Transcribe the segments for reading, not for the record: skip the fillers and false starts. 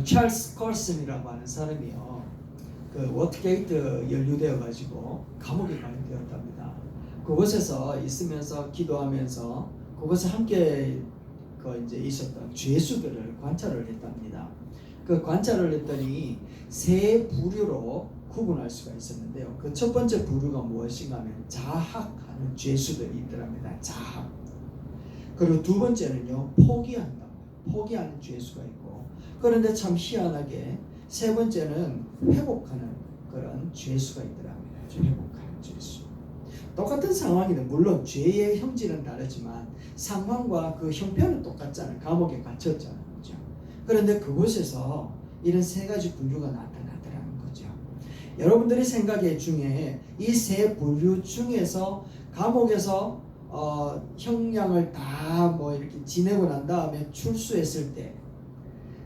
찰스 콜슨이라고 하는 사람이요. 그 워터게이트 연루되어 가지고 감옥에 가게 되었답니다. 그곳에서 있으면서 기도하면서 그곳에 함께 이제 있었던 죄수들을 관찰을 했답니다. 그 관찰을 했더니 세 부류로 구분할 수가 있었는데요. 그 첫 번째 부류가 무엇인가 하면 자학하는 죄수들이 있더랍니다. 자학. 그리고 두 번째는요, 포기하는 죄수가 있고, 그런데 참 희한하게 세 번째는 회복하는 그런 죄수가 있더랍니다. 회복하는 죄수. 똑같은 상황인데 물론 죄의 형질은 다르지만 상황과 그 형편은 똑같잖아요. 감옥에 갇혔잖아요. 그죠? 그런데 그곳에서 이런 세 가지 부류가 나타나더라는 거죠. 여러분들의 생각에 중에 이 세 부류 중에서 감옥에서 형량을 다 이렇게 지내고 난 다음에 출소했을 때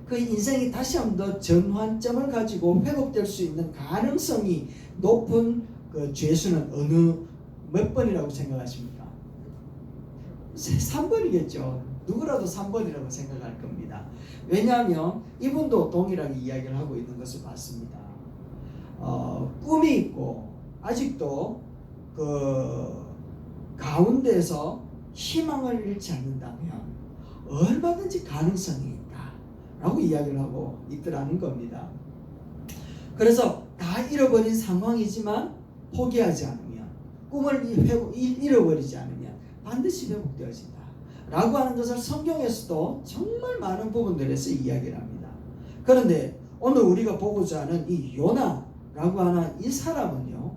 그 인생이 다시 한 번 더 전환점을 가지고 회복될 수 있는 가능성이 높은 그 죄수는 몇 번이라고 생각하십니까? 3번이겠죠. 누구라도 3번이라고 생각할 겁니다. 왜냐하면 이분도 동일하게 이야기를 하고 있는 것을 봤습니다. 꿈이 있고 아직도 그 가운데에서 희망을 잃지 않는다면 얼마든지 가능성이 있다라고 이야기를 하고 있더라는 겁니다. 그래서 다 잃어버린 상황이지만 포기하지 않으면, 꿈을 잃어버리지 않으면 반드시 회복되어진다 라고 하는 것을 성경에서도 정말 많은 부분들에서 이야기를 합니다. 그런데 오늘 우리가 보고자 하는 이 요나라고 하는 이 사람은요,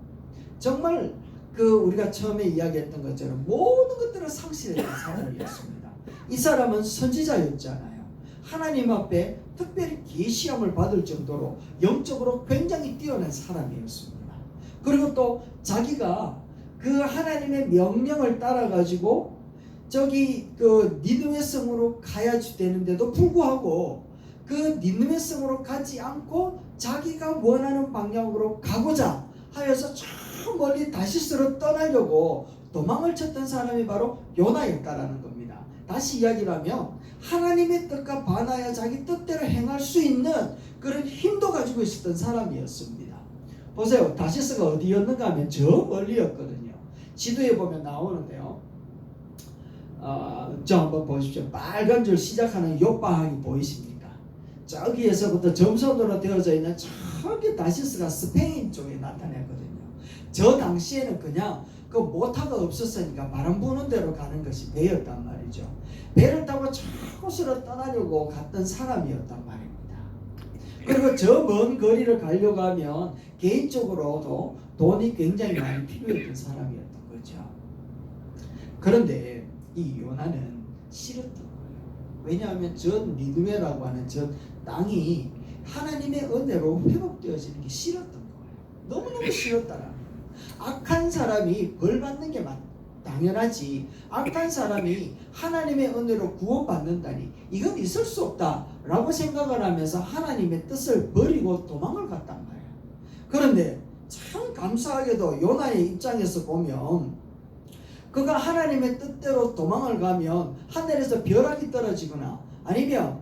정말 우리가 처음에 이야기했던 것처럼 모든 것들을 상실했던 사람이었습니다. 이 사람은 선지자였잖아요. 하나님 앞에 특별히 계시함을 받을 정도로 영적으로 굉장히 뛰어난 사람이었습니다. 그리고 또 자기가 그 하나님의 명령을 따라 가지고 저기 니느웨 성으로 가야 되는데도 불구하고 그 니느웨 성으로 가지 않고 자기가 원하는 방향으로 가고자 하여서 저 멀리 다시스로 떠나려고 도망을 쳤던 사람이 바로 요나였다라는 겁니다. 다시 이야기를 하면 하나님의 뜻과 반하여 자기 뜻대로 행할 수 있는 그런 힘도 가지고 있었던 사람이었습니다. 보세요. 다시스가 어디였는가 하면 저 멀리였거든요. 지도에 보면 나오는데요. 저 한번 보십시오. 빨간 줄 시작하는 욥바항이 보이십니까? 저기에서부터 점선으로 되어져 있는 저기 다시스가 스페인 쪽에 나타났거든요. 저 당시에는 그냥 그 모타가 없었으니까 바람 부는 대로 가는 것이 배였단 말이죠. 배를 타고 저곳으로 떠나려고 갔던 사람이었단 말입니다. 그리고 저 먼 거리를 가려고 하면 개인적으로도 돈이 굉장히 많이 필요했던 사람이었던 거죠. 그런데 이 요나는 싫었던 거예요. 왜냐하면 저 니느웨라고 하는 저 땅이 하나님의 은혜로 회복되어지는 게 싫었던 거예요. 너무너무 싫었다라는 거예요. 악한 사람이 벌 받는 게 당연하지, 악한 사람이 하나님의 은혜로 구원받는다니 이건 있을 수 없다라고 생각을 하면서 하나님의 뜻을 버리고 도망을 갔단 말이에요. 그런데 참 감사하게도 요나의 입장에서 보면 그가 하나님의 뜻대로 도망을 가면 하늘에서 벼락이 떨어지거나 아니면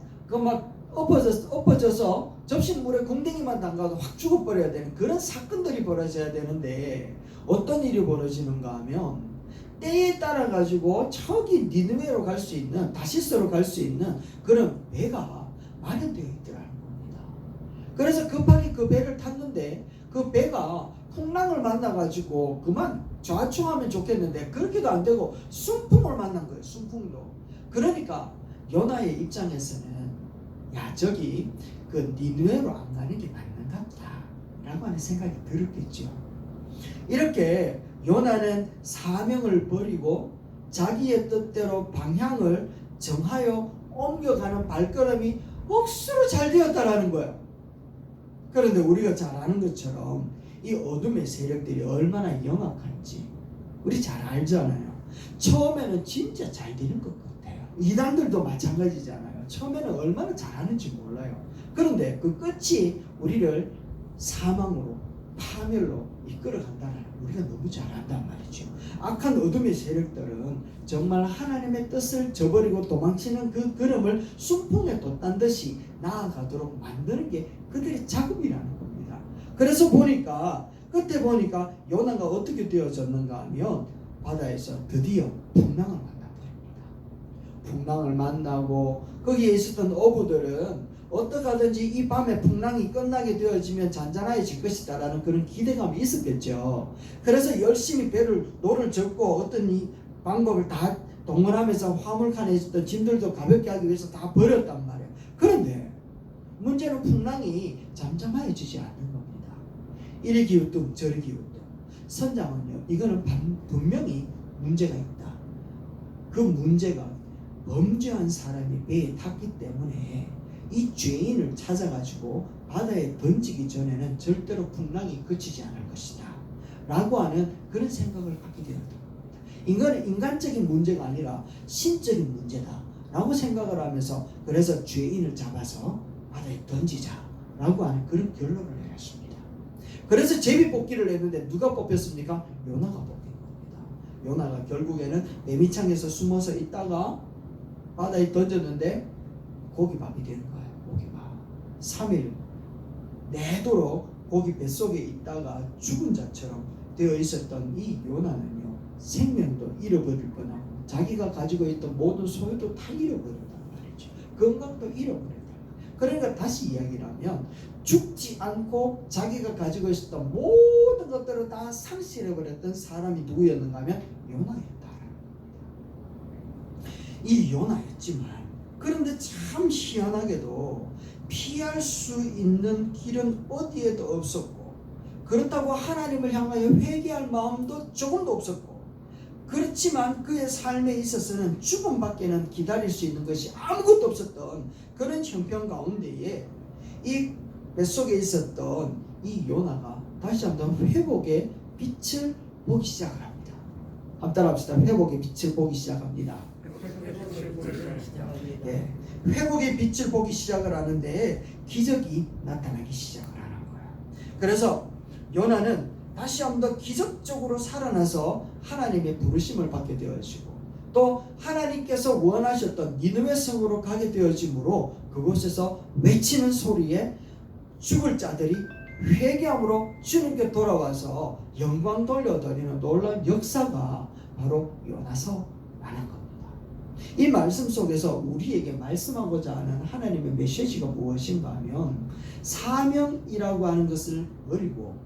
엎어져서 접시물에 궁뎅이만 담가도 확 죽어버려야 되는 그런 사건들이 벌어져야 되는데 어떤 일이 벌어지는가 하면 때에 따라 가지고 저기 니느웨로 갈 수 있는, 다시스로 갈 수 있는 그런 배가 마련되어 있더라는 겁니다. 그래서 급하게 그 배를 탔는데 그 배가 풍랑을 만나가지고 그만 좌충하면 좋겠는데 그렇게도 안 되고 순풍을 만난 거예요. 순풍도. 그러니까 요나의 입장에서는 야, 저기 니느웨로 안 가는 게 맞는갑다 라고 하는 생각이 들었겠죠. 이렇게 요나는 사명을 버리고 자기의 뜻대로 방향을 정하여 옮겨가는 발걸음이 억수로 잘 되었다라는 거예요. 그런데 우리가 잘 아는 것처럼 이 어둠의 세력들이 얼마나 영악한지 우리 잘 알잖아요. 처음에는 진짜 잘 되는 것 같아요. 이단들도 마찬가지잖아요. 처음에는 얼마나 잘하는지 몰라요. 그런데 그 끝이 우리를 사망으로 파멸로 이끌어간다는 우리가 너무 잘 안단 말이죠. 악한 어둠의 세력들은 정말 하나님의 뜻을 저버리고 도망치는 그 걸음을 순풍에 돛단 듯이 나아가도록 만드는 게 그들의 작업이라는 겁니다. 그래서 보니까 그때 보니까 요나가 어떻게 되어졌는가 하면 바다에서 드디어 풍랑을 만나버립니다. 풍랑을 만나고 거기에 있었던 어부들은 어떻게 하든지 이 밤에 풍랑이 끝나게 되어지면 잔잔해질 것이다 라는 그런 기대감이 있었겠죠. 그래서 열심히 노를 젓고 어떤 이 방법을 다 동원하면서 화물칸에 있었던 짐들도 가볍게 하기 위해서 다 버렸단 말이에요. 그런데 문제는 풍랑이 잠잠해지지 않는 겁니다. 이리 기우뚱 저리 기우뚱. 선장은요, 이거는 분명히 문제가 있다. 그 문제가 범죄한 사람이 배에 탔기 때문에 이 죄인을 찾아가지고 바다에 던지기 전에는 절대로 풍랑이 그치지 않을 것이다 라고 하는 그런 생각을 갖게 되었던 겁니다. 이건 인간적인 문제가 아니라 신적인 문제다 라고 생각을 하면서 그래서 죄인을 잡아서 바다에 던지자 라고 하는 그런 결론을 내렸습니다. 그래서 제비뽑기를 했는데 누가 뽑혔습니까? 요나가 뽑힌 겁니다. 요나가 결국에는 매미창에서 숨어서 있다가 바다에 던졌는데 고기밥이 되는 거예요. 고기밥. 3일 내도록 고기 뱃속에 있다가 죽은 자처럼 되어 있었던 이 요나는요, 생명도 잃어버릴 뻔하고 자기가 가지고 있던 모든 소유도 다 잃어버렸단 말이죠. 건강도 잃어버렸다. 그러니까 다시 이야기를 하면 죽지 않고 자기가 가지고 있었던 모든 것들을 다 상실해버렸던 사람이 누구였는가 하면 요나였다. 이 요나였지만 그런데 참 희한하게도 피할 수 있는 길은 어디에도 없었고 그렇다고 하나님을 향하여 회개할 마음도 조금도 없었고 그렇지만 그의 삶에 있어서는 죽음밖에는 기다릴 수 있는 것이 아무것도 없었던 그런 형편 가운데에 이 뱃속에 있었던 이 요나가 다시 한번 회복의 빛을 보기 시작을 합니다. 한번 따라합시다. 회복의 빛을 보기 시작합니다. 네, 회복의 빛을 보기 시작을 하는데 기적이 나타나기 시작을 하는 거야. 그래서 요나는 다시 한번 기적적으로 살아나서 하나님의 부르심을 받게 되어지고 또 하나님께서 원하셨던 니느웨 성으로 가게 되어지므로 그곳에서 외치는 소리에 죽을 자들이 회개함으로 주님께 돌아와서 영광 돌려드리는 놀라운 역사가 바로 요나서라는 겁니다. 이 말씀 속에서 우리에게 말씀하고자 하는 하나님의 메시지가 무엇인가 하면 사명이라고 하는 것을 버리고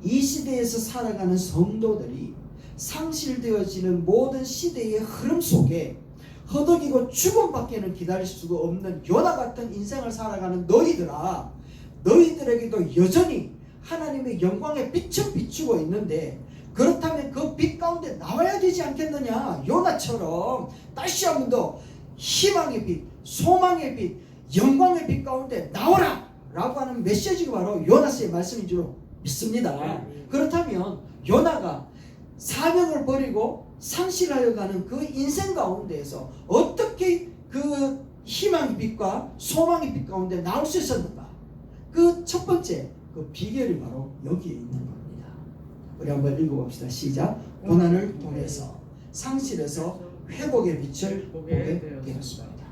이 시대에서 살아가는 성도들이 상실되어지는 모든 시대의 흐름 속에 허덕이고 죽음밖에는 기다릴 수가 없는 요나 같은 인생을 살아가는 너희들아, 너희들에게도 여전히 하나님의 영광의 빛을 비추고 있는데 그렇다면 그 빛 가운데 나와야 되지 않겠느냐. 요나처럼 다시 한 번 더 희망의 빛, 소망의 빛, 영광의 빛 가운데 나오라 라고 하는 메시지가 바로 요나서의 말씀인 줄 믿습니다. 그렇다면 요나가 사명을 버리고 상실하여 가는 그 인생 가운데에서 어떻게 그 희망의 빛과 소망의 빛 가운데 나올 수 있었는가? 그 첫 번째 그 비결이 바로 여기에 있는 겁니다. 우리 한번 읽어봅시다. 시작. 고난을 통해서 상실에서 회복의 빛을 보게 되었습니다.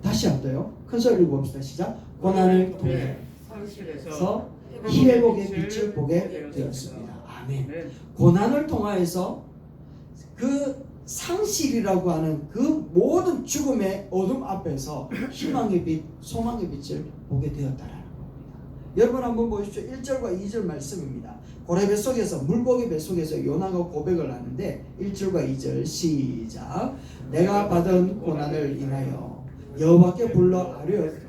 다시 한번요. 큰 소리 읽어봅시다. 시작. 고난을 통해 상실에서 회복의 빛을 보게 되었습니다. 아멘. 고난을 통하여서 그 상실이라고 하는 그 모든 죽음의 어둠 앞에서 희망의 빛, 소망의 빛을 보게 되었다라는 겁니다. 여러분 한번 보십시오. 1절과 2절 말씀입니다. 고래 뱃속에서 물고기 뱃속에서 요나가 고백을 하는데 1절과 2절 시작. 내가 받은 고난을 인하여 여호와께 불러 아뢰었더니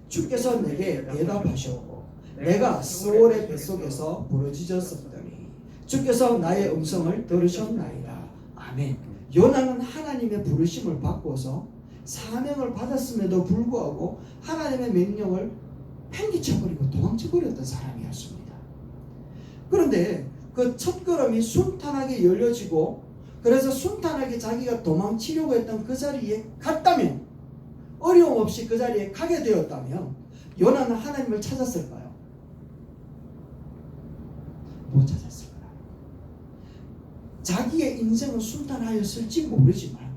주께서 내게 대답하셨고 내가 스올의 뱃속에서 부르짖었었더니 주께서 나의 음성을 들으셨나이다. 아멘. 요나는 하나님의 부르심을 받고서 사명을 받았음에도 불구하고 하나님의 명령을 팽개쳐버리고 도망쳐버렸던 사람이었습니다. 그런데 그 첫걸음이 순탄하게 열려지고 그래서 순탄하게 자기가 도망치려고 했던 그 자리에 갔다면, 어려움 없이 그 자리에 가게 되었다면 요나는 하나님을 찾았을까요? 못 찾았을 거라. 자기의 인생은 순탄하였을지 모르지만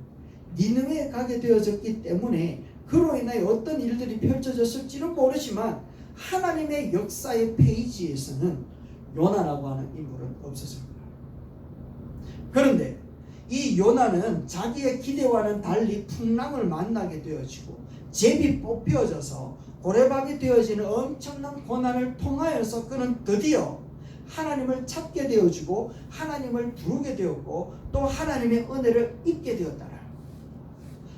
니느웨에 가게 되어졌기 때문에 그로 인하여 어떤 일들이 펼쳐졌을지는 모르지만 하나님의 역사의 페이지에서는 요나라고 하는 인물은 없었을 거라. 그런데 이 요나는 자기의 기대와는 달리 풍랑을 만나게 되어지고 제비 뽑혀져서 고래밥이 되어지는 엄청난 고난을 통하여서 그는 드디어 하나님을 찾게 되어지고 하나님을 부르게 되었고 또 하나님의 은혜를 입게 되었다.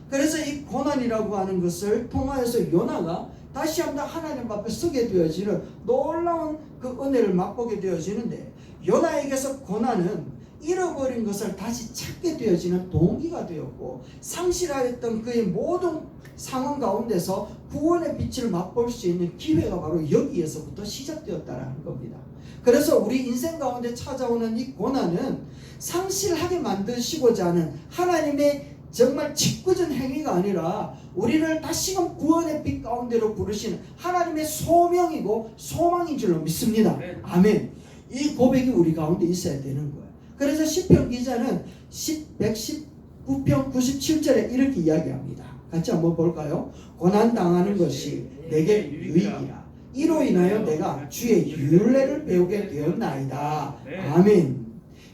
그래서 이 고난이라고 하는 것을 통하여서 요나가 다시 한번 하나님 앞에 서게 되어지는 놀라운 그 은혜를 맛보게 되어지는데, 요나에게서 고난은 잃어버린 것을 다시 찾게 되어지는 동기가 되었고 상실하였던 그의 모든 상황 가운데서 구원의 빛을 맛볼 수 있는 기회가 바로 여기에서부터 시작되었다는 겁니다. 그래서 우리 인생 가운데 찾아오는 이 고난은 상실하게 만드시고자 하는 하나님의 정말 직구전 행위가 아니라 우리를 다시금 구원의 빛 가운데로 부르시는 하나님의 소명이고 소망인 줄로 믿습니다. 아멘. 이 고백이 우리 가운데 있어야 되는 거예요. 그래서 시편 기자는 119편 97절에 이렇게 이야기합니다. 같이 한번 볼까요? 고난당하는 것이 내게 유익이라. 이로 인하여 내가 주의 율례를 배우게 되었나이다. 아멘.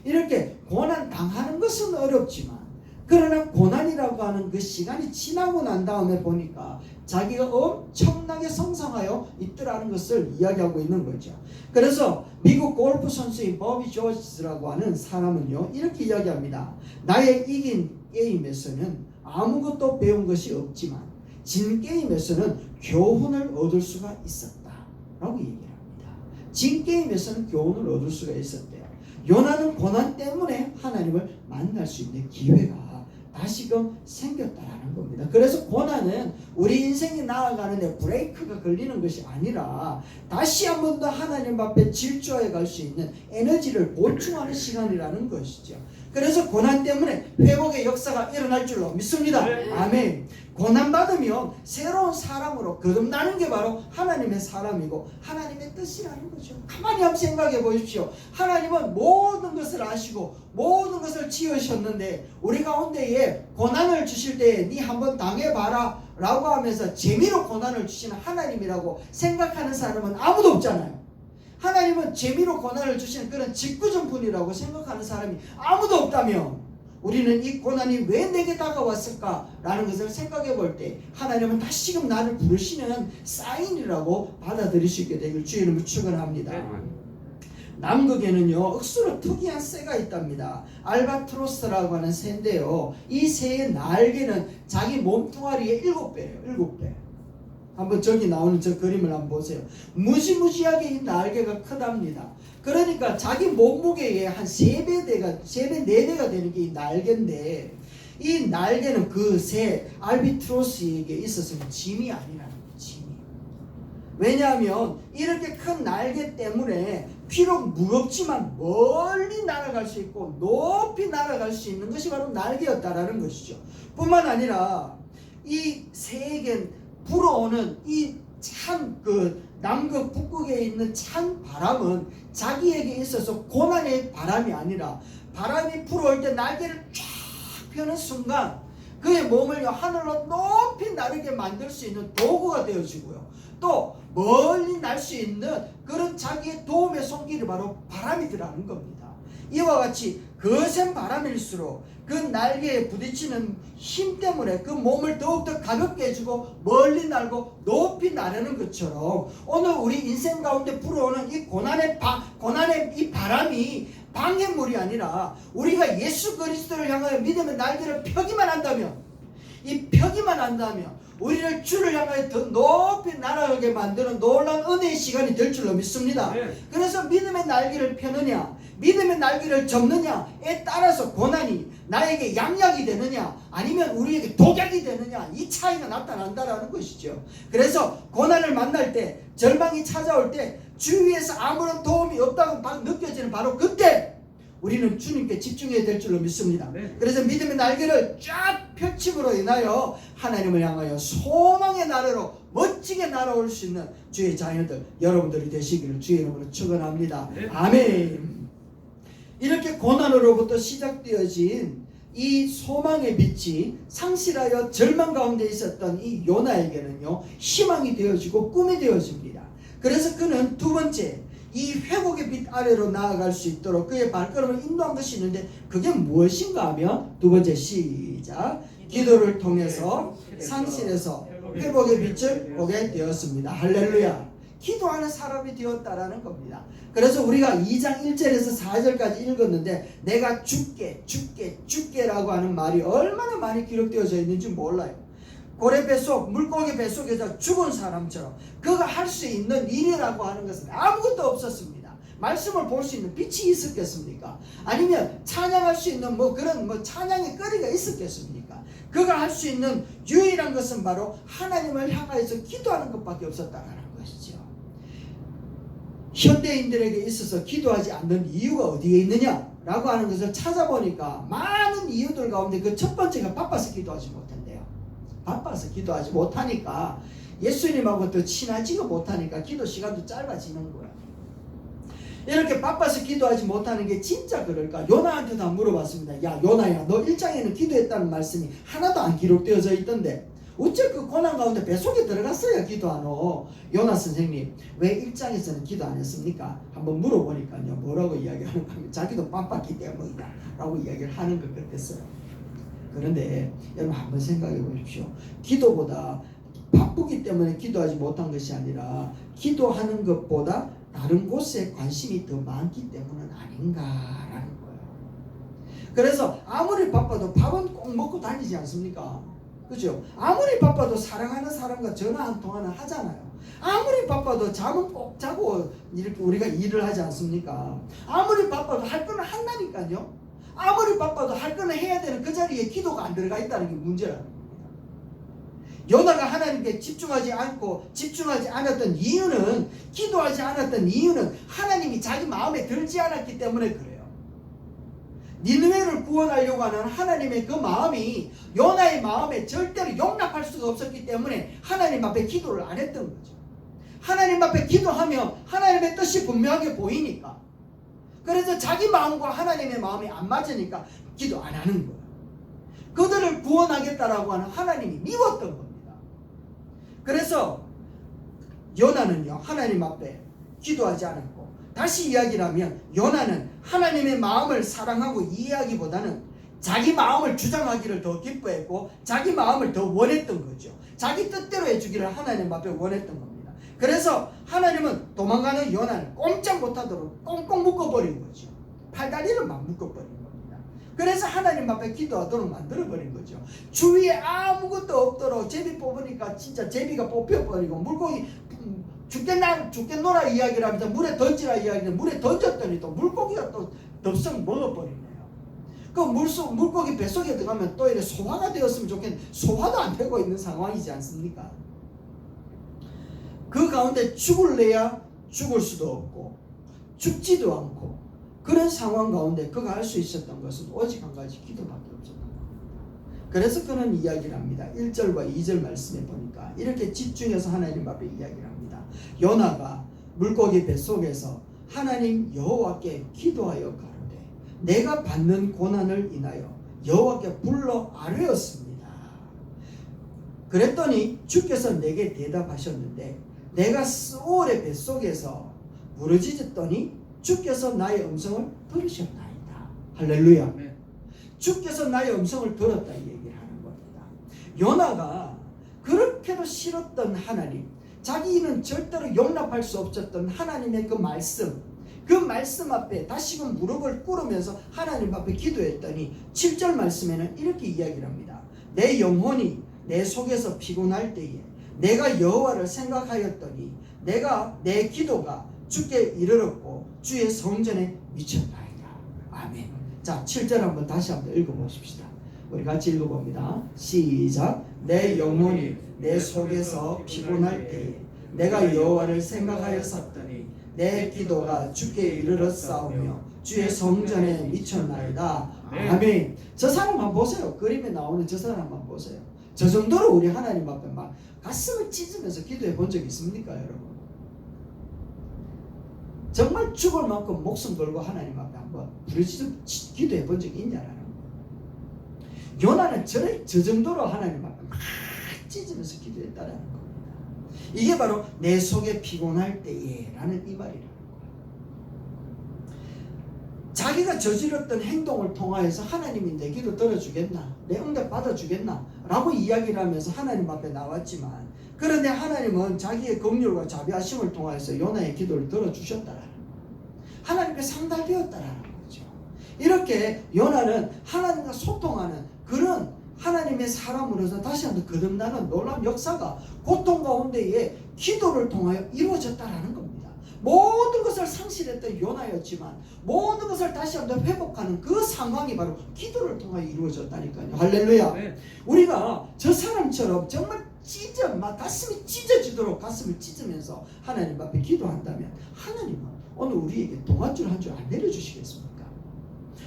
이렇게 고난당하는 것은 어렵지만 그러나 고난이라고 하는 그 시간이 지나고 난 다음에 보니까 자기가 엄청나게 성장하여 있더라는 것을 이야기하고 있는 거죠. 그래서 미국 골프 선수인 버비 조지라고 하는 사람은요 이렇게 이야기합니다. 나의 이긴 게임에서는 아무것도 배운 것이 없지만 진 게임에서는 교훈을 얻을 수가 있었다 라고 얘기를 합니다. 진 게임에서는 교훈을 얻을 수가 있었대요. 요나는 고난 때문에 하나님을 만날 수 있는 기회가 다시금 생겼다라는 겁니다. 그래서 고난은 우리 인생이 나아가는데 브레이크가 걸리는 것이 아니라 다시 한 번 더 하나님 앞에 질주해 갈 수 있는 에너지를 보충하는 시간이라는 것이죠. 그래서 고난 때문에 회복의 역사가 일어날 줄로 믿습니다. 아멘. 고난받으면 새로운 사람으로 거듭나는 게 바로 하나님의 사람이고 하나님의 뜻이라는 거죠. 가만히 한번 생각해 보십시오. 하나님은 모든 것을 아시고 모든 것을 지으셨는데 우리 가운데에 고난을 주실 때에 네 한번 당해봐라 라고 하면서 재미로 고난을 주시는 하나님이라고 생각하는 사람은 아무도 없잖아요. 하나님은 재미로 고난을 주시는 그런 직구전 분이라고 생각하는 사람이 아무도 없다면 우리는 이 고난이 왜 내게 다가왔을까라는 것을 생각해 볼 때 하나님은 다시금 나를 부르시는 사인이라고 받아들일 수 있게 되길 주의 이름으로 축원합니다. 남극에는요 억수로 특이한 새가 있답니다. 알바트로스라고 하는 새인데요, 이 새의 날개는 자기 몸뚱아리의 7배예요. 7배. 한번 저기 나오는 저 그림을 한번 보세요. 무지무지하게 이 날개가 크답니다. 그러니까 자기 몸무게의 한 3배, 4배가 되는 게 이 날개인데, 이 날개는 그 새 알비트로스에게 있어서는 짐이 아니라는 거예요. 짐이. 왜냐하면 이렇게 큰 날개 때문에 비록 무겁지만 멀리 날아갈 수 있고 높이 날아갈 수 있는 것이 바로 날개였다라는 것이죠. 뿐만 아니라 이 새에겐 불어오는 이 찬 남극 북극에 있는 찬 바람은 자기에게 있어서 고난의 바람이 아니라 바람이 불어올 때 날개를 쫙 펴는 순간 그의 몸을 하늘로 높이 나르게 만들 수 있는 도구가 되어지고요. 또 멀리 날 수 있는 그런 자기의 도움의 손길이 바로 바람이더라는 겁니다. 이와 같이 거센 바람일수록 그 날개에 부딪히는 힘 때문에 그 몸을 더욱더 가볍게 해주고 멀리 날고 높이 나르는 것처럼 오늘 우리 인생 가운데 불어오는 이 고난의 이 바람이 방해물이 아니라 우리가 예수 그리스도를 향하여 믿음의 날개를 펴기만 한다면, 이 펴기만 한다면 우리를 주를 향하여 더 높이 날아가게 만드는 놀라운 은혜의 시간이 될 줄로 믿습니다. 그래서 믿음의 날개를 펴느냐 믿음의 날개를 접느냐에 따라서 고난이 나에게 양약이 되느냐 아니면 우리에게 독약이 되느냐, 이 차이가 나타난다라는 것이죠. 그래서 고난을 만날 때, 절망이 찾아올 때 주위에서 아무런 도움이 없다고 느껴지는 바로 그때 우리는 주님께 집중해야 될 줄로 믿습니다. 그래서 믿음의 날개를 쫙 펼침으로 인하여 하나님을 향하여 소망의 나라로 멋지게 날아올 수 있는 주의 자녀들 여러분들이 되시기를 주의 이름으로 축원합니다. 아멘. 이렇게 고난으로부터 시작되어진 이 소망의 빛이 상실하여 절망 가운데 있었던 이 요나에게는요, 희망이 되어지고 꿈이 되어집니다. 그래서 그는 두 번째, 이 회복의 빛 아래로 나아갈 수 있도록 그의 발걸음을 인도한 것이 있는데, 그게 무엇인가 하면 두 번째, 시작. 기도를 통해서 상실에서 회복의 빛을 보게 되었습니다. 할렐루야. 기도하는 사람이 되었다라는 겁니다. 그래서 우리가 2장 1절에서 4절까지 읽었는데, 내가 죽게라고 하는 말이 얼마나 많이 기록되어져 있는지 몰라요. 고래 뱃속, 물고기 뱃속에서 죽은 사람처럼 그가 할 수 있는 일이라고 하는 것은 아무것도 없었습니다. 말씀을 볼 수 있는 빛이 있었겠습니까? 아니면 찬양할 수 있는 그런 찬양의 거리가 있었겠습니까? 그가 할 수 있는 유일한 것은 바로 하나님을 향하여서 기도하는 것밖에 없었다는 것이죠. 현대인들에게 있어서 기도하지 않는 이유가 어디에 있느냐라고 하는 것을 찾아보니까 많은 이유들 가운데 그 첫 번째가 바빠서 기도하지 못한대요. 바빠서 기도하지 못하니까, 예수님하고 더 친하지가 못하니까 기도 시간도 짧아지는 거야. 이렇게 바빠서 기도하지 못하는 게 진짜 그럴까? 요나한테도 물어봤습니다. 야 요나야, 너 1장에는 기도했다는 말씀이 하나도 안 기록되어져 있던데 어째 그 고난 가운데 뱃속에 들어갔어야 기도하노? 요나 선생님, 왜 1장에서는 기도 안 했습니까? 한번 물어보니까요, 뭐라고 이야기하는 가 하면 자기도 바빴기 때문이다 라고 이야기를 하는 것 같았어요. 그런데 여러분 한번 생각해 보십시오. 기도보다 바쁘기 때문에 기도하지 못한 것이 아니라 기도하는 것보다 다른 곳에 관심이 더 많기 때문은 아닌가라는 거예요. 그래서 아무리 바빠도 밥은 꼭 먹고 다니지 않습니까? 그죠? 아무리 바빠도 사랑하는 사람과 전화 한 통화는 하잖아요. 아무리 바빠도 잠은 꼭 자고 이렇게 우리가 일을 하지 않습니까? 아무리 바빠도 할 거는 한다니까요. 아무리 바빠도 할 거는 해야 되는 그 자리에 기도가 안 들어가 있다는 게 문제라는 겁니다. 요나가 하나님께 집중하지 않았던 이유는, 기도하지 않았던 이유는 하나님이 자기 마음에 들지 않았기 때문에 그래요. 니느웨를 구원하려고 하는 하나님의 그 마음이 요나의 마음에 절대로 용납할 수가 없었기 때문에 하나님 앞에 기도를 안 했던 거죠. 하나님 앞에 기도하면 하나님의 뜻이 분명하게 보이니까, 그래서 자기 마음과 하나님의 마음이 안 맞으니까 기도 안 하는 거예요. 그들을 구원하겠다라고 하는 하나님이 미웠던 겁니다. 그래서 요나는요, 하나님 앞에 기도하지 않았고, 다시 이야기를 하면 요나는 하나님의 마음을 사랑하고 이해하기보다는 자기 마음을 주장하기를 더 기뻐했고 자기 마음을 더 원했던 거죠. 자기 뜻대로 해주기를 하나님 앞에 원했던 겁니다. 그래서 하나님은 도망가는 요나를 꼼짝 못하도록 꽁꽁 묶어버린 거죠. 팔다리를 막 묶어버린 겁니다. 그래서 하나님 앞에 기도하도록 만들어버린 거죠. 주위에 아무것도 없도록, 제비 뽑으니까 진짜 제비가 뽑혀버리고, 물고기 죽겠노라 이야기를 하면서 물에 던지라 이야기를 물에 던졌더니 또 물고기가 또 덥석 먹어버리네요. 그 물고기 뱃속에 들어가면 또 이래 소화가 되었으면 좋겠는데 소화도 안 되고 있는 상황이지 않습니까? 그 가운데 죽을래야 죽을 수도 없고 죽지도 않고 그런 상황 가운데 그가 할 수 있었던 것은 오직 한 가지, 기도밖에 없었던 겁니다. 그래서 그는 이야기를 합니다. 1절과 2절 말씀에 보니까 이렇게 집중해서 하나님 앞에 이야기를 합니다. 요나가 물고기 뱃속에서 하나님 여호와께 기도하여 가로되 내가 받는 고난을 인하여 여호와께 불러 아뢰었습니다. 그랬더니 주께서 내게 대답하셨는데 내가 스올의 뱃속에서 부르짖었더니 주께서 나의 음성을 들으셨나이다. 할렐루야. 네. 주께서 나의 음성을 들었다 이 얘기를 하는 겁니다. 요나가 그렇게도 싫었던 하나님, 자기는 절대로 용납할 수 없었던 하나님의 그 말씀 앞에 다시금 무릎을 꿇으면서 하나님 앞에 기도했더니 7절 말씀에는 이렇게 이야기를 합니다. 내 영혼이 내 속에서 피곤할 때에 내가 여호와를 생각하였더니 내 기도가 주께 이르렀고 주의 성전에 미쳤나이다. 아멘. 자, 7절 한번 다시 한번 읽어보십시다. 우리 같이 읽어봅니다. 시작. 내 영혼이 내 속에서 피곤할 때에 내가 여호와를 생각하였었더니 내 기도가 주께 이르렀사오며 주의 성전에 미쳤나이다. 아멘. 저 사람만 보세요. 그림에 나오는 저 사람만 보세요. 저 정도로 우리 하나님 앞에 막 가슴을 찢으면서 기도해 본 적 있습니까, 여러분? 정말 죽을 만큼 목숨 걸고 하나님 앞에 한번 부르짖어 기도해 본 적이 있냐라는 거예요. 요나는 저 정도로 하나님 앞에 막 찢으면서 기도했다라는 겁니다. 이게 바로 내 속에 피곤할 때에 라는 이 말이라는 거예요. 자기가 저질렀던 행동을 통하여서 하나님이 내 기도 들어주겠나, 내 응답 받아주겠나 라고 이야기를 하면서 하나님 앞에 나왔지만, 그런데 하나님은 자기의 긍휼과 자비하심을 통하여서 요나의 기도를 들어주셨다라는 거예요. 하나님께 상달되었다라는 거죠. 이렇게 요나는 하나님과 소통하는 그런 하나님의 사람으로서 다시 한번 거듭나는 놀라운 역사가 고통 가운데에 기도를 통하여 이루어졌다라는 겁니다. 모든 것을 상실했던 요나였지만 모든 것을 다시 한번 회복하는 그 상황이 바로 기도를 통하여 이루어졌다니까요. 할렐루야. 네. 우리가 저 사람처럼 정말 막 가슴이 찢어지도록 가슴을 찢으면서 하나님 앞에 기도한다면 하나님은 오늘 우리에게 동안줄 한 줄 안 내려주시겠습니까?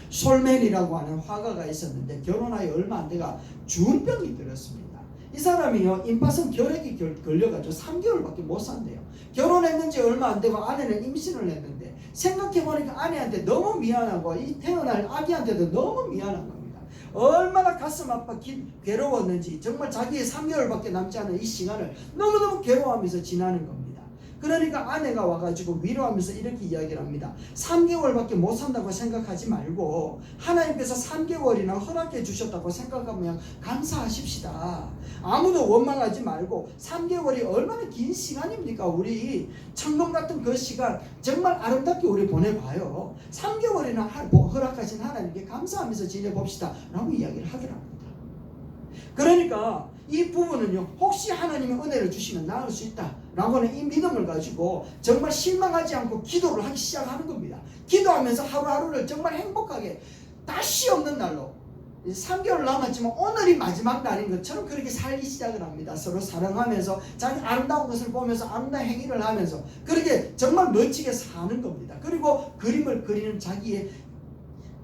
솔맨이라고 하는 화가가 있었는데 결혼하여 얼마 안 돼가 중병이 들었습니다. 이 사람이요, 임파선 결핵이 걸려가지고 3개월밖에 못 산대요. 결혼했는지 얼마 안 되고 아내는 임신을 했는데 생각해보니까 아내한테 너무 미안하고 이 태어날 아기한테도 너무 미안한 겁니다. 얼마나 가슴 아파 괴로웠는지, 정말 자기의 3개월밖에 남지 않은 이 시간을 너무너무 괴로워하면서 지나는 겁니다. 그러니까 아내가 와가지고 위로하면서 이렇게 이야기를 합니다. 3개월밖에 못 산다고 생각하지 말고 하나님께서 3개월이나 허락해 주셨다고 생각하면 감사하십시다. 아무도 원망하지 말고 3개월이 얼마나 긴 시간입니까? 우리 천금 같은 그 시간 정말 아름답게 우리 보내봐요. 3개월이나 허락하신 하나님께 감사하면서 지내봅시다 라고 이야기를 하더랍니다. 그러니까 이 부분은요, 혹시 하나님의 은혜를 주시면 나을 수 있다 라고는 이 믿음을 가지고 정말 실망하지 않고 기도를 하기 시작하는 겁니다. 기도하면서 하루하루를 정말 행복하게 다시 없는 날로 3개월 남았지만 오늘이 마지막 날인 것처럼 그렇게 살기 시작을 합니다. 서로 사랑하면서 자기 아름다운 것을 보면서 아름다운 행위를 하면서 그렇게 정말 멋지게 사는 겁니다. 그리고 그림을 그리는 자기의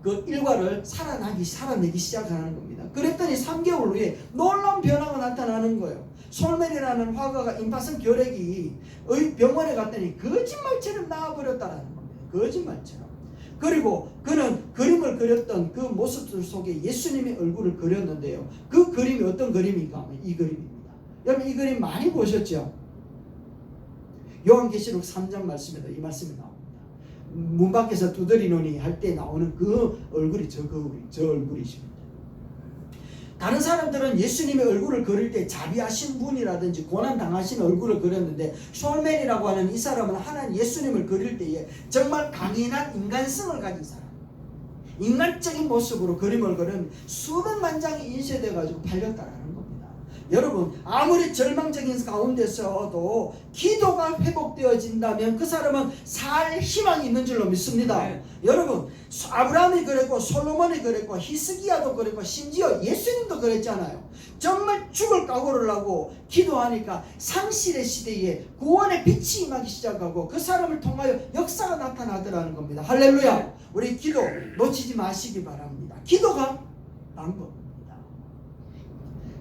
그 일과를 살아내기 시작하는 겁니다. 그랬더니 3개월 후에 놀라운 변화가 나타나는 거예요. 솔맨이라는 화가가 임파선 결핵이 병원에 갔더니 거짓말처럼 나와버렸다라는 겁니다. 거짓말처럼. 그리고 그는 그림을 그렸던 그 모습들 속에 예수님의 얼굴을 그렸는데요. 그 그림이 어떤 그림인가 하면 이 그림입니다. 여러분 이 그림 많이 보셨죠? 요한계시록 3장 말씀에도 이 말씀이 나옵니다. 문 밖에서 두드리노니 할 때 나오는 그 얼굴이 저 얼굴이십니다. 다른 사람들은 예수님의 얼굴을 그릴 때 자비하신 분이라든지 고난 당하신 얼굴을 그렸는데 솔맨이라고 하는 이 사람은 하나님 예수님을 그릴 때에 정말 강인한 인간성을 가진 사람, 인간적인 모습으로 그림을 그린 수백만 장이 인쇄돼 가지고 팔렸다라는 겁니다. 여러분 아무리 절망적인 가운데서도 기도가 회복되어진다면 그 사람은 살 희망이 있는 줄로 믿습니다. 네. 여러분 아브라함이 그랬고 솔로몬이 그랬고 히스기야도 그랬고 심지어 예수님도 그랬잖아요. 정말 죽을 각오를 하고 기도하니까 상실의 시대에 구원의 빛이 임하기 시작하고 그 사람을 통하여 역사가 나타나더라는 겁니다. 할렐루야. 네. 우리 기도 놓치지 마시기 바랍니다. 기도가 방법.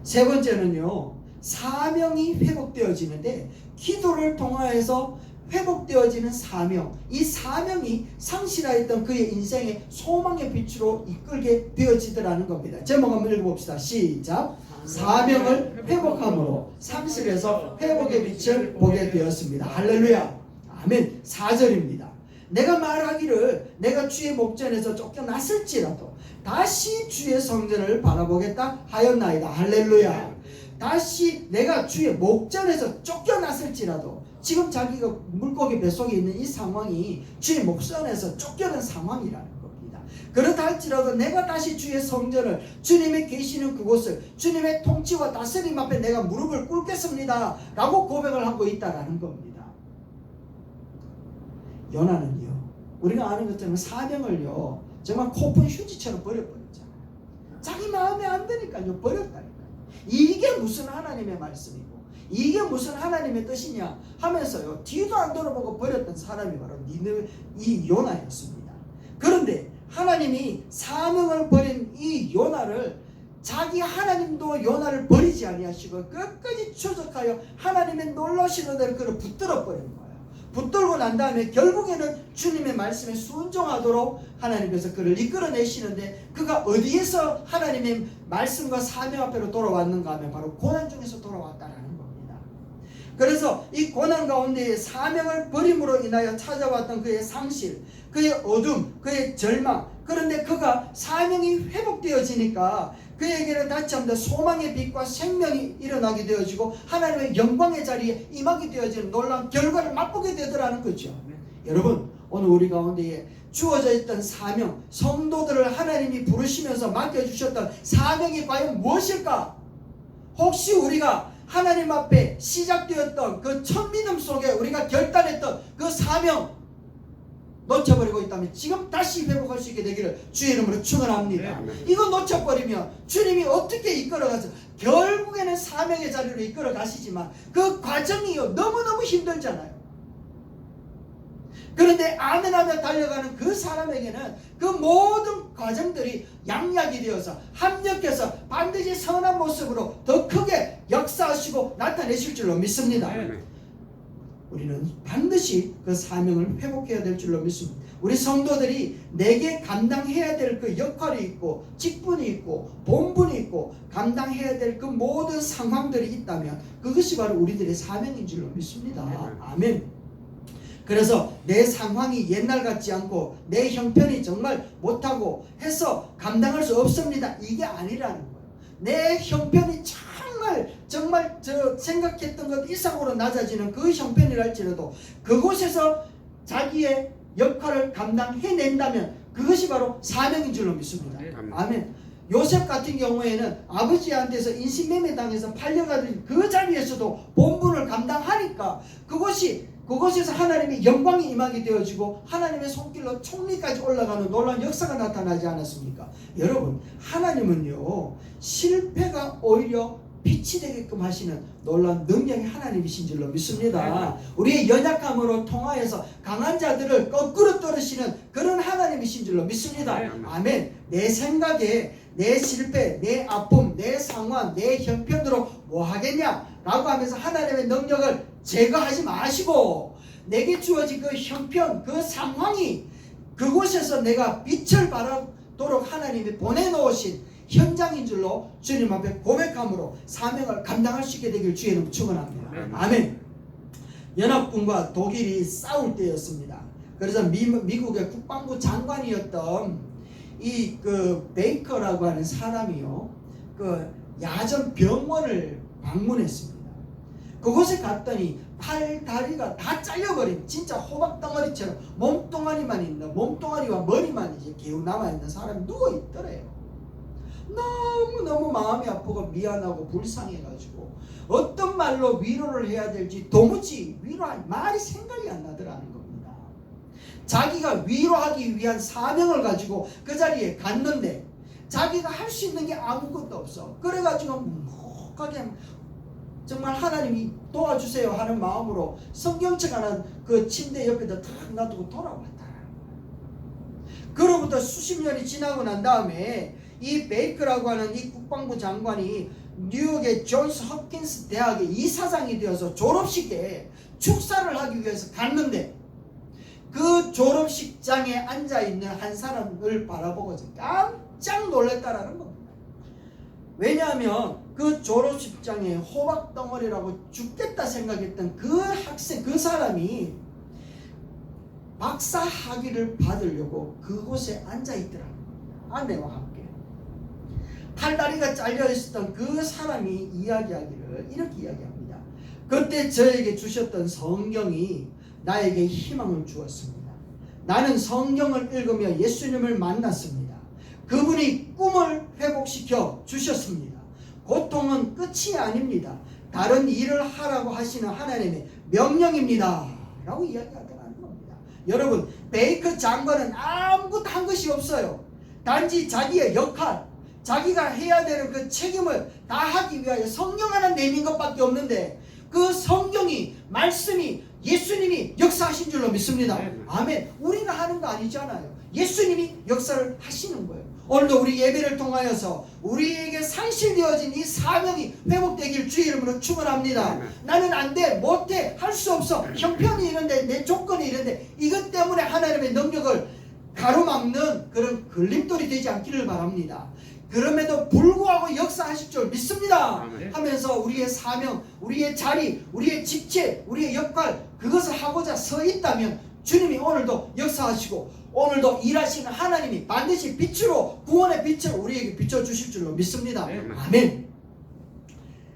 세 번째는요, 사명이 회복되어지는데 기도를 통하여서 회복되어지는 사명, 이 사명이 상실하였던 그의 인생의 소망의 빛으로 이끌게 되어지더라는 겁니다. 제목 한번 읽어봅시다. 시작. 사명을 회복함으로 상실에서 회복의 빛을 보게 되었습니다. 할렐루야. 아멘. 4절입니다. 내가 말하기를 내가 주의 목전에서 쫓겨났을지라도 다시 주의 성전을 바라보겠다 하였나이다. 할렐루야. 다시 내가 주의 목전에서 쫓겨났을지라도, 지금 자기가 물고기 뱃속에 있는 이 상황이 주의 목전에서 쫓겨난 상황이라는 겁니다. 그렇다 할지라도 내가 다시 주의 성전을, 주님의 계시는 그곳을, 주님의 통치와 다스림 앞에 내가 무릎을 꿇겠습니다 라고 고백을 하고 있다라는 겁니다. 요나는요, 우리가 아는 것처럼 사명을요 정말 코푼 휴지처럼 버려버렸잖아요. 자기 마음에 안 드니까요 버렸다니까요. 이게 무슨 하나님의 말씀이고 이게 무슨 하나님의 뜻이냐 하면서요 뒤도 안 돌아보고 버렸던 사람이 바로 이 요나였습니다. 그런데 하나님이 사명을 버린 이 요나를 자기 하나님도 요나를 버리지 아니하시고 끝까지 추적하여 하나님의 놀라신 은혜를 그를 붙들어 버린 거예요. 붙들고 난 다음에 결국에는 주님의 말씀에 순종하도록 하나님께서 그를 이끌어내시는데, 그가 어디에서 하나님의 말씀과 사명 앞으로 돌아왔는가 하면 바로 고난 중에서 돌아왔다라는 겁니다. 그래서 이 고난 가운데에 사명을 버림으로 인하여 찾아왔던 그의 상실, 그의 어둠, 그의 절망, 그런데 그가 사명이 회복되어지니까 그에게는 다시 한번 소망의 빛과 생명이 일어나게 되어지고 하나님의 영광의 자리에 임하게 되어지는 놀라운 결과를 맛보게 되더라는 거죠. 여러분, 오늘 우리 가운데에 주어져 있던 사명, 성도들을 하나님이 부르시면서 맡겨주셨던 사명이 과연 무엇일까? 혹시 우리가 하나님 앞에 시작되었던 그 첫 믿음 속에 우리가 결단했던 그 사명 놓쳐버리고 있다면 지금 다시 회복할 수 있게 되기를 주의 이름으로 축원합니다. 이거 놓쳐버리면 주님이 어떻게 이끌어가서 결국에는 사명의 자리로 이끌어 가시지만 그 과정이요 너무너무 힘들잖아요. 그런데 아멘하며 달려가는 그 사람에게는 그 모든 과정들이 양약이 되어서 합력해서 반드시 선한 모습으로 더 크게 역사하시고 나타내실 줄로 믿습니다. 우리는 반드시 그 사명을 회복해야 될 줄로 믿습니다. 우리 성도들이 내게 감당해야 될 그 역할이 있고 직분이 있고 본분이 있고 감당해야 될 그 모든 상황들이 있다면 그것이 바로 우리들의 사명인 줄로 믿습니다. 아멘. 그래서 내 상황이 옛날 같지 않고 내 형편이 정말 못하고 해서 감당할 수 없습니다, 이게 아니라는 거예요. 내 형편이 정말 저 생각했던 것 이상으로 낮아지는 그 형편이랄지라도 그곳에서 자기의 역할을 감당해낸다면 그것이 바로 사명인 줄로 믿습니다. 아멘. 요셉 같은 경우에는 아버지한테서 인신매매 당해서 팔려가던 그 자리에서도 본분을 감당하니까 그곳에서 하나님의 영광이 임하게 되어지고 하나님의 손길로 총리까지 올라가는 놀라운 역사가 나타나지 않았습니까? 여러분, 하나님은요 실패가 오히려 빛이 되게끔 하시는 놀라운 능력의 하나님이신 줄로 믿습니다. 우리의 연약함으로 통하여서 강한 자들을 거꾸로 떨으시는 그런 하나님이신 줄로 믿습니다. 아멘. 내 생각에 내 실패, 내 아픔, 내 상황, 내 형편으로 뭐 하겠냐 라고 하면서 하나님의 능력을 제거하지 마시고 내게 주어진 그 형편, 그 상황이 그곳에서 내가 빛을 발하도록 하나님이 보내놓으신 현장인 줄로 주님 앞에 고백함으로 사명을 감당할 수 있게 되길 주의 이름으로 축원합니다. 아멘. 연합군과 독일이 싸울 때였습니다. 그래서 미국의 국방부 장관이었던 이 그 베이커라고 하는 사람이요 그 야전 병원을 방문했습니다. 그곳에 갔더니 팔, 다리가 다 잘려버린 진짜 호박덩어리처럼 몸뚱아리만 있는, 몸뚱아리와 머리만 이제 개우 남아있는 사람이 누워있더래요. 너무너무 마음이 아프고 미안하고 불쌍해가지고 어떤 말로 위로를 해야 될지 도무지 위로할 말이 생각이 안 나더라는 겁니다. 자기가 위로하기 위한 사명을 가지고 그 자리에 갔는데 자기가 할 수 있는 게 아무것도 없어. 그래가지고 묵묵하게 정말 하나님이 도와주세요 하는 마음으로 성경책 하나 그 침대 옆에다 탁 놔두고 돌아왔다. 그로부터 수십 년이 지나고 난 다음에 이 베이커라고 하는 이 국방부 장관이 뉴욕의 존스 홉킨스 대학의 이사장이 되어서 졸업식에 축사를 하기 위해서 갔는데 그 졸업식장에 앉아있는 한 사람을 바라보고 깜짝 놀랐다라는 겁니다. 왜냐하면 그 졸업식장에 호박덩어리라고 죽겠다 생각했던 그 학생, 그 사람이 박사 학위를 받으려고 그곳에 앉아있더라는 겁니다. 아내와 함께. 팔다리가 잘려있었던 그 사람이 이야기하기를 이렇게 이야기합니다. 그때 저에게 주셨던 성경이 나에게 희망을 주었습니다. 나는 성경을 읽으며 예수님을 만났습니다. 그분이 꿈을 회복시켜 주셨습니다. 고통은 끝이 아닙니다. 다른 일을 하라고 하시는 하나님의 명령입니다 라고 이야기하더라는 겁니다. 여러분, 베이커 장관은 아무것도 한 것이 없어요. 단지 자기의 역할, 자기가 해야 되는 그 책임을 다하기 위하여 성령 하나 내민 것밖에 없는데 그 성경이 말씀이 예수님이 역사하신 줄로 믿습니다. 네. 아멘. 우리가 하는 거 아니잖아요. 예수님이 역사를 하시는 거예요. 오늘도 우리 예배를 통하여서 우리에게 상실되어진 이 사명이 회복되길 주의 이름으로 축원합니다. 네. 나는 안 돼, 못해, 할 수 없어, 형편이 이런데, 내 조건이 이런데, 이것 때문에 하나님의 능력을 가로막는 그런 걸림돌이 되지 않기를 바랍니다. 그럼에도 불구하고 역사하실 줄 믿습니다. 아멘. 하면서 우리의 사명, 우리의 자리, 우리의 직책, 우리의 역할, 그것을 하고자 서 있다면 주님이 오늘도 역사하시고 오늘도 일하시는 하나님이 반드시 빛으로, 구원의 빛을 우리에게 비춰주실 줄로 믿습니다. 네. 아멘.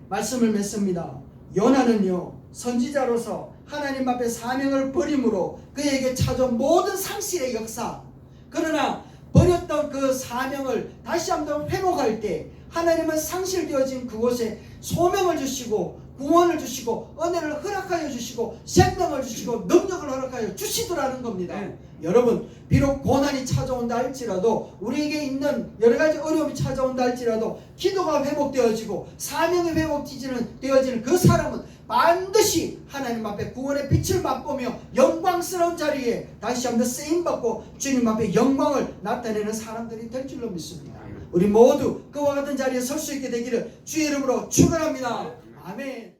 말씀을 맺습니다. 요나는요, 선지자로서 하나님 앞에 사명을 버림으로 그에게 찾아온 모든 상실의 역사, 그러나 버렸던 그 사명을 다시 한번 회복할 때 하나님은 상실되어진 그곳에 소명을 주시고 구원을 주시고 은혜를 허락하여 주시고 생명을 주시고 능력을 허락하여 주시더라는 겁니다. 네. 여러분, 비록 고난이 찾아온다 할지라도, 우리에게 있는 여러 가지 어려움이 찾아온다 할지라도 기도가 회복되어지고 사명이 회복되어지는 그 사람은 반드시 하나님 앞에 구원의 빛을 맛보며 영광스러운 자리에 다시 한번 쓰임받고 주님 앞에 영광을 나타내는 사람들이 될 줄로 믿습니다. 우리 모두 그와 같은 자리에 설 수 있게 되기를 주의 이름으로 축원합니다. 아멘.